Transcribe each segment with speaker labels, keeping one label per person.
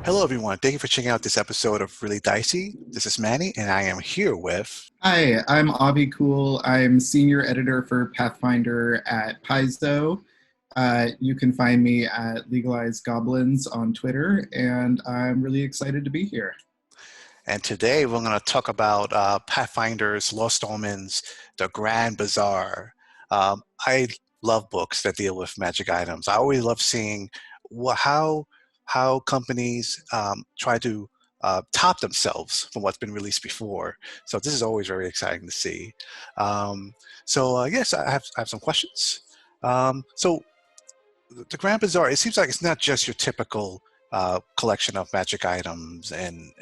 Speaker 1: Hello, everyone. Thank you for checking out this episode of Really Dicey. This is Manny, and I am here with.
Speaker 2: Hi, I'm Avi Kool. I'm senior editor for Pathfinder at Paizo. You can find me at Legalized Goblins on Twitter, and I'm really excited to be here.
Speaker 1: And today we're going to talk about Pathfinder's Lost Omens, the Grand Bazaar. I love books that deal with magic items. I always love seeing how companies try to top themselves from what's been released before. So this is always very exciting to see. Yes, I have some questions. So the Grand Bazaar, it seems like it's not just your typical collection of magic items and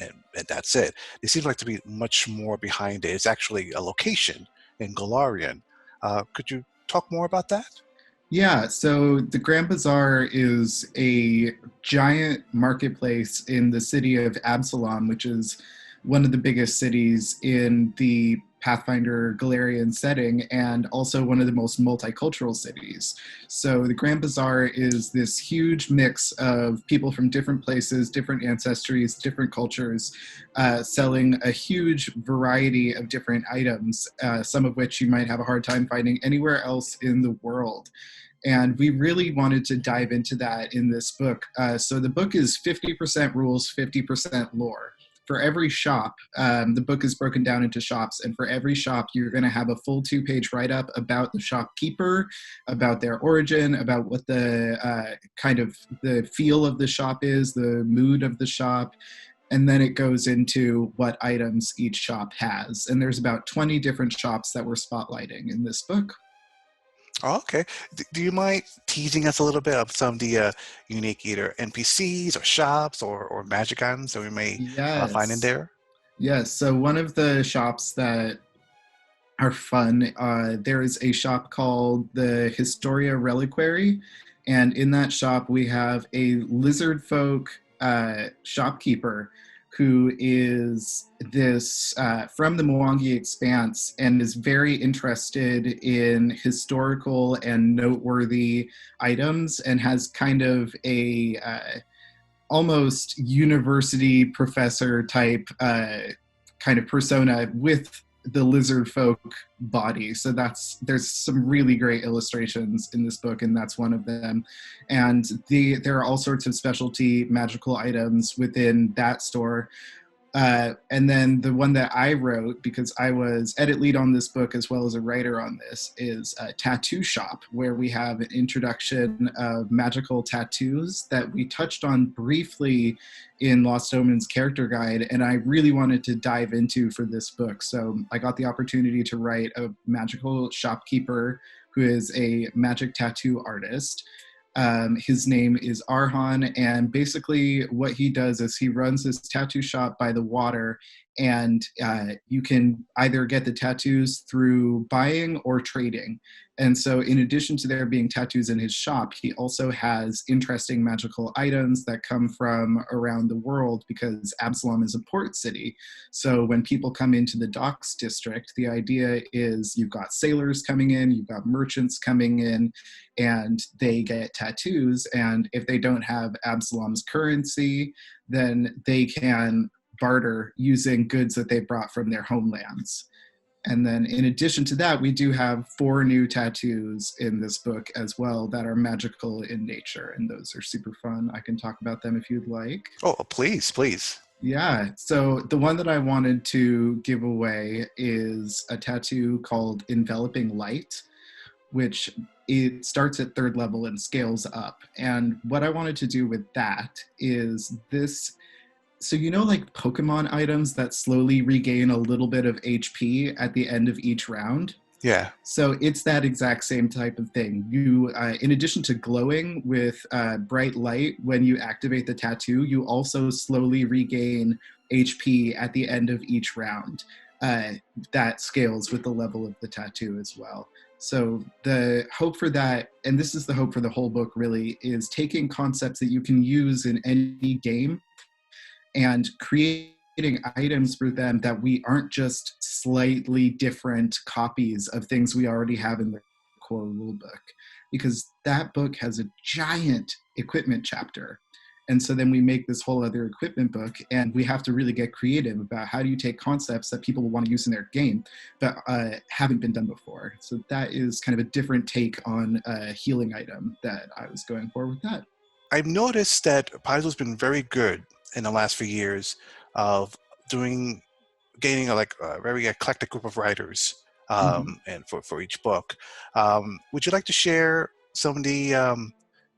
Speaker 1: that's it. It seems like to be much more behind it. It's actually a location in Golarion. Could you talk more about that?
Speaker 2: Yeah, so the Grand Bazaar is a giant marketplace in the city of Absalom, which is one of the biggest cities in the Pathfinder Golarion setting, and also one of the most multicultural cities. So the Grand Bazaar is this huge mix of people from different places, different ancestries, different cultures, selling a huge variety of different items, some of which you might have a hard time finding anywhere else in the world. And we really wanted to dive into that in this book. So the book is 50% rules, 50% lore. For every shop, the book is broken down into shops, and for every shop, you're going to have a full 2-page write-up about the shopkeeper, about their origin, about what the kind of the feel of the shop is, the mood of the shop, and then it goes into what items each shop has. And there's about 20 different shops that we're spotlighting in this book.
Speaker 1: Oh, okay. Do you mind teasing us a little bit of some of the unique either NPCs or shops or magic items that we may find in
Speaker 2: Yes.
Speaker 1: there?
Speaker 2: Yes. So one of the shops that are fun, there is a shop called the Historia Reliquary. And in that shop, we have a lizard folk shopkeeper who is this from the Mwangi Expanse and is very interested in historical and noteworthy items and has kind of a almost university professor type kind of persona with the lizard folk body. So there's some really great illustrations in this book, and that's one of them. And there are all sorts of specialty magical items within that store. And then the one that I wrote, because I was edit lead on this book as well as a writer on this, is a tattoo shop, where we have an introduction of magical tattoos that we touched on briefly in Lost Omens character guide, and I really wanted to dive into for this book. So I got the opportunity to write a magical shopkeeper who is a magic tattoo artist. His name is Arhan, and basically what he does is he runs his tattoo shop by the water, and you can either get the tattoos through buying or trading. And so in addition to there being tattoos in his shop, he also has interesting magical items that come from around the world, because Absalom is a port city. So when people come into the docks district, the idea is you've got sailors coming in, you've got merchants coming in, and they get tattoos. And if they don't have Absalom's currency, then they can barter using goods that they brought from their homelands. And then in addition to that, we do have 4 new tattoos in this book as well that are magical in nature. And those are super fun. I can talk about them if you'd like.
Speaker 1: Oh, please, please.
Speaker 2: Yeah. So the one that I wanted to give away is a tattoo called Enveloping Light, which it starts at 3rd level and scales up. And what I wanted to do with that is this. So like Pokemon items that slowly regain a little bit of HP at the end of each round?
Speaker 1: Yeah.
Speaker 2: So it's that exact same type of thing. You, in addition to glowing with bright light when you activate the tattoo, you also slowly regain HP at the end of each round. That scales with the level of the tattoo as well. So the hope for that, and this is the hope for the whole book really, is taking concepts that you can use in any game and creating items for them that we aren't just slightly different copies of things we already have in the core rulebook. Because that book has a giant equipment chapter. And so then we make this whole other equipment book, and we have to really get creative about how do you take concepts that people will want to use in their game but haven't been done before. So that is kind of a different take on a healing item that I was going for with that.
Speaker 1: I've noticed that Paizo's been very good in the last few years of gaining a very eclectic group of writers
Speaker 2: Mhm.
Speaker 1: and for each book. Would you like to share some of the,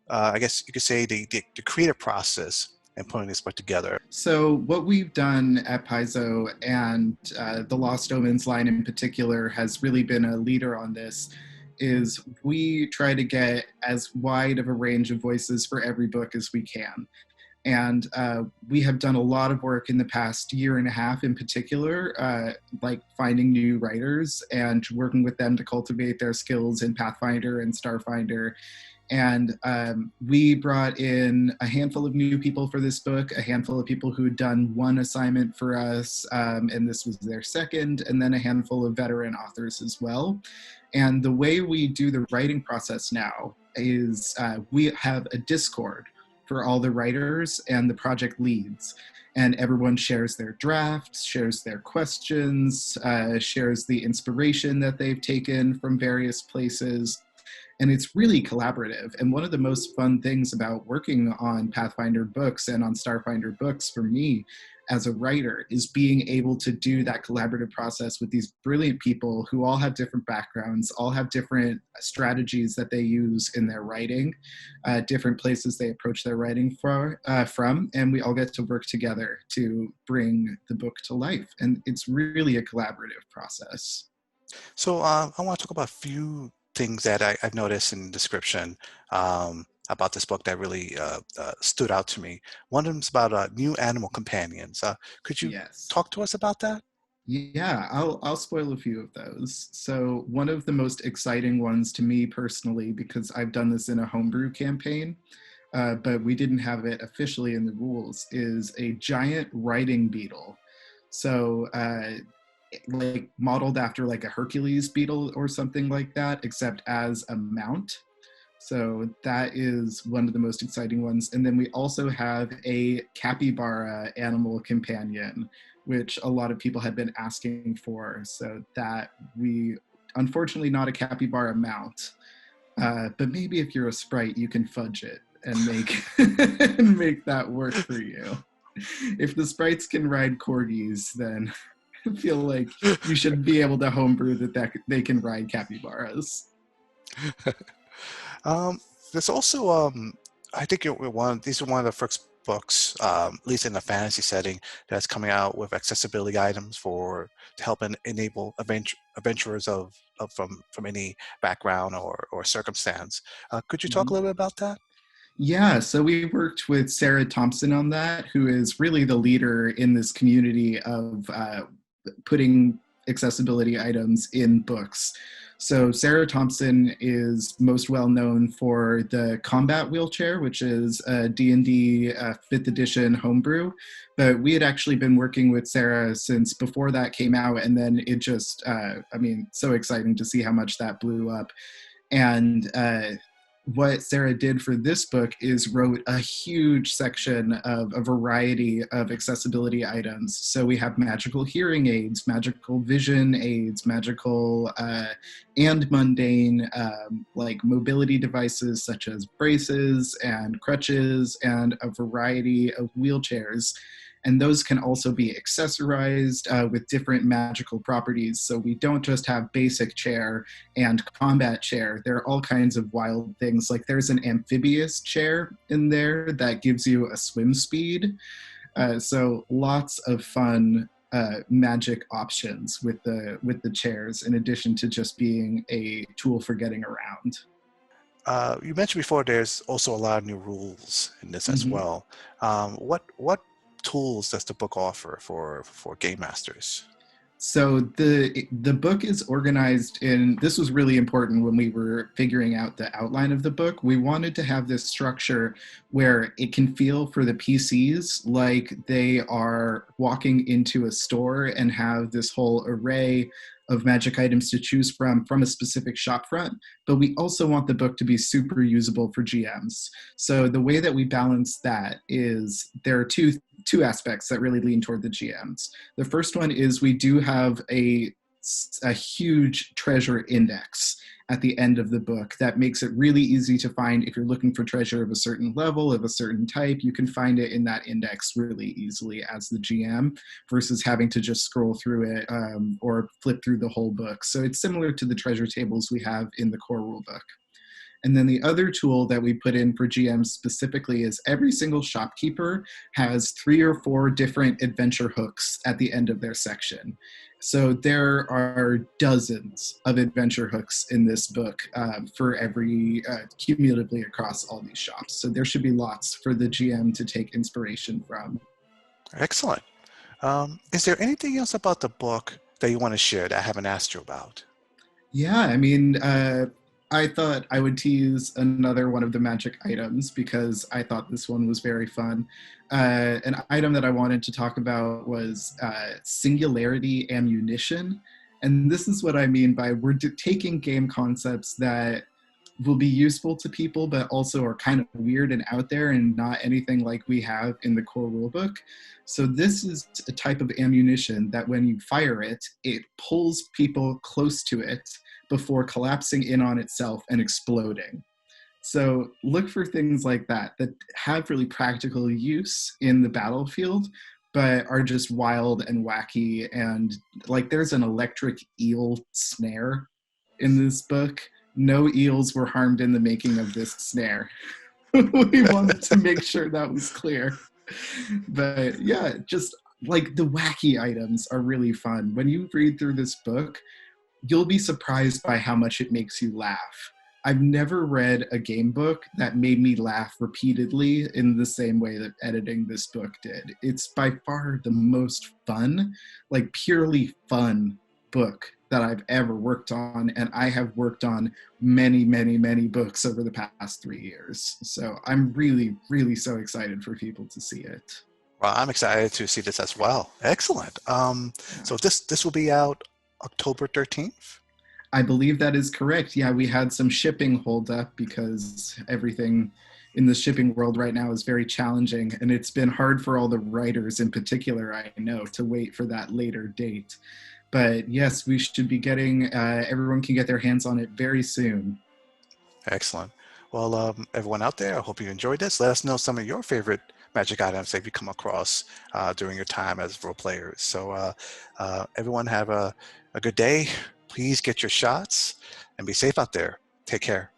Speaker 1: I guess you could say, the creative process in putting this book together?
Speaker 2: So what we've done at Paizo, and the Lost Omens line in particular has really been a leader on this, is we try to get as wide of a range of voices for every book as we can. And we have done a lot of work in the past year and a half in particular, like finding new writers and working with them to cultivate their skills in Pathfinder and Starfinder. And we brought in a handful of new people for this book, a handful of people who had done one assignment for us, and this was their second, and then a handful of veteran authors as well. And the way we do the writing process now is we have a Discord for all the writers and the project leads. And everyone shares their drafts, shares their questions, shares the inspiration that they've taken from various places. And it's really collaborative. And one of the most fun things about working on Pathfinder books and on Starfinder books for me as a writer is being able to do that collaborative process with these brilliant people who all have different backgrounds, all have different strategies that they use in their writing, different places they approach their writing from, and we all get to work together to bring the book to life. And it's really a collaborative process.
Speaker 1: So I want to talk about a few things that I've noticed in the description about this book that really stood out to me. One of them is about new animal companions. Could you
Speaker 2: Yes.
Speaker 1: talk to us about that?
Speaker 2: Yeah, I'll spoil a few of those. So one of the most exciting ones to me personally, because I've done this in a homebrew campaign, but we didn't have it officially in the rules, is a giant riding beetle. So like modeled after like a Hercules beetle or something like that, except as a mount. So that is one of the most exciting ones. And then we also have a capybara animal companion, which a lot of people had been asking for. So that we, unfortunately, not a capybara mount, but maybe if you're a sprite, you can fudge it and make and make that work for you. If the sprites can ride corgis, then I feel like you should be able to homebrew that they can ride capybaras.
Speaker 1: Um, there's also, I think these are one of the first books, at least in the fantasy setting, that's coming out with accessibility items to help enable adventurers from any background or circumstance. Could you talk a
Speaker 2: Mhm.
Speaker 1: little bit about that?
Speaker 2: Yeah, so we worked with Sarah Thompson on that, who is really the leader in this community of putting accessibility items in books. So Sarah Thompson is most well known for the combat wheelchair, which is a D&D 5th edition homebrew. But we had actually been working with Sarah since before that came out, and then it just, so exciting to see how much that blew up. And what Sarah did for this book is wrote a huge section of a variety of accessibility items. So we have magical hearing aids, magical vision aids, magical and mundane like mobility devices such as braces and crutches and a variety of wheelchairs. And those can also be accessorized with different magical properties. So we don't just have basic chair and combat chair. There are all kinds of wild things. Like there's an amphibious chair in there that gives you a swim speed. So lots of fun magic options with the chairs, in addition to just being a tool for getting around.
Speaker 1: You mentioned before there's also a lot of new rules in this as
Speaker 2: Mm-hmm.
Speaker 1: well. What tools does the book offer for game masters?
Speaker 2: So the book is organized in, this was really important when we were figuring out the outline of the book. We wanted to have this structure where it can feel for the PCs like they are walking into a store and have this whole array of magic items to choose from a specific shop front, but we also want the book to be super usable for GMs. So the way that we balance that is there are two aspects that really lean toward the GMs. The first one is we do have a huge treasure index at the end of the book that makes it really easy to find. If you're looking for treasure of a certain level, of a certain type, you can find it in that index really easily as the GM versus having to just scroll through it or flip through the whole book. So it's similar to the treasure tables we have in the core rulebook. And then the other tool that we put in for GMs specifically is every single shopkeeper has 3 or 4 different adventure hooks at the end of their section. So there are dozens of adventure hooks in this book for every, cumulatively across all these shops. So there should be lots for the GM to take inspiration from.
Speaker 1: Excellent. Is there anything else about the book that you want to share that I haven't asked you about?
Speaker 2: Yeah, I mean, I thought I would tease another one of the magic items because I thought this one was very fun. An item that I wanted to talk about was Singularity ammunition. And this is what I mean by we're taking game concepts that will be useful to people, but also are kind of weird and out there and not anything like we have in the core rulebook. So this is a type of ammunition that when you fire it, it pulls people close to it before collapsing in on itself and exploding. So look for things like that that have really practical use in the battlefield, but are just wild and wacky. And like there's an electric eel snare in this book. No eels were harmed in the making of this snare. We wanted to make sure that was clear. But yeah, just like the wacky items are really fun. When you read through this book, you'll be surprised by how much it makes you laugh. I've never read a game book that made me laugh repeatedly in the same way that editing this book did. It's by far the most fun, like purely fun book that I've ever worked on. And I have worked on many, many, many books over the past 3 years. So I'm really, really so excited for people to see it.
Speaker 1: Well, I'm excited to see this as well. Excellent. So this will be out October 13th?
Speaker 2: I believe that is correct. Yeah, we had some shipping hold up because everything in the shipping world right now is very challenging. And it's been hard for all the writers in particular, I know, to wait for that later date. But yes, we should be getting, everyone can get their hands on it very soon.
Speaker 1: Excellent. Well, everyone out there, I hope you enjoyed this. Let us know some of your favorite magic items that you come across during your time as role players. So everyone have a good day. Please get your shots and be safe out there. Take care.